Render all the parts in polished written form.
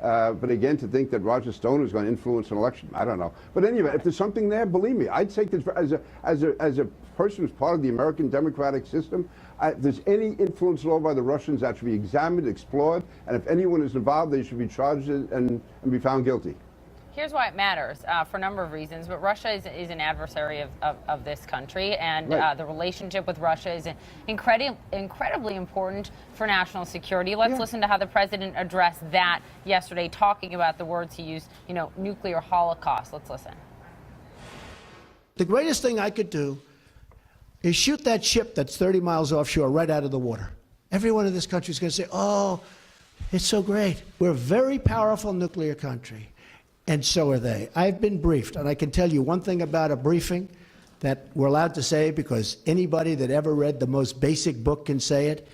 But again, to think that Roger Stone is going to influence an election, I don't know. But anyway, if there's something there, believe me, I'd take this as a person who's part of the American democratic system. If there's any influence at all by the Russians, that should be examined, explored, and if anyone is involved, they should be charged and be found guilty. Here's why it matters, for a number of reasons, but Russia is an adversary of this country, and right. The relationship with Russia is incredibly important for national security. Let's listen to how the president addressed that yesterday, talking about the words he used, nuclear holocaust. Let's listen. The greatest thing I could do is shoot that ship that's 30 miles offshore right out of the water. Everyone in this country is going to say, oh, it's so great. We're a very powerful nuclear country. And so are they. I've been briefed, and I can tell you one thing about a briefing that we're allowed to say because anybody that ever read the most basic book can say it.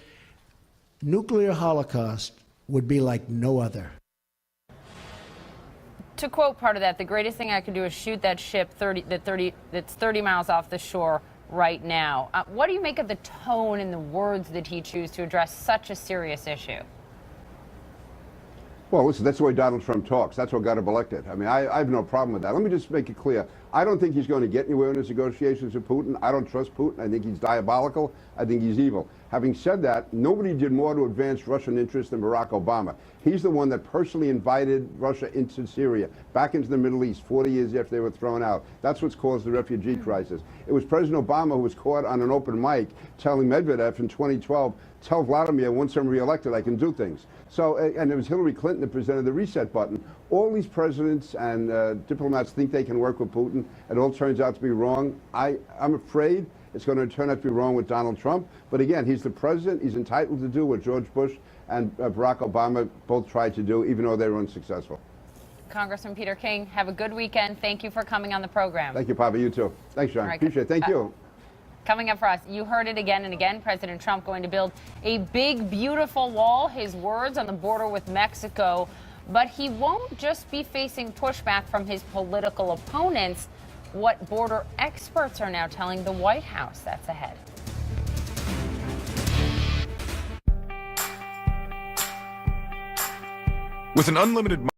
Nuclear holocaust would be like no other. To quote part of that, the greatest thing I could do is shoot that ship that's 30 miles off the shore right now. What do you make of the tone and the words that he chose to address such a serious issue? Well, listen, that's the way Donald Trump talks. That's what got him elected. I mean, I have no problem with that. Let me just make it clear. I don't think he's going to get anywhere in his negotiations with Putin. I don't trust Putin. I think he's diabolical. I think he's evil. Having said that, nobody did more to advance Russian interests than Barack Obama. He's the one that personally invited Russia into Syria, back into the Middle East, 40 years after they were thrown out. That's what's caused the refugee crisis. It was President Obama who was caught on an open mic telling Medvedev in 2012, tell Vladimir, once I'm reelected, I can do things. So, and it was Hillary Clinton that presented the reset button. All these presidents and diplomats think they can work with Putin. It all turns out to be wrong. I'm afraid it's going to turn out to be wrong with Donald Trump. But again, he's the president. He's entitled to do what George Bush and Barack Obama both tried to do, even though they were unsuccessful. Congressman Peter King, have a good weekend. Thank you for coming on the program. Thank you, Papa. You too. Thanks, John. Right, appreciate it. Thank you. Coming up for us, you heard it again and again, President Trump going to build a big, beautiful wall, his words, on the border with Mexico. But he won't just be facing pushback from his political opponents. What border experts are now telling the White House. That's ahead. With an unlimited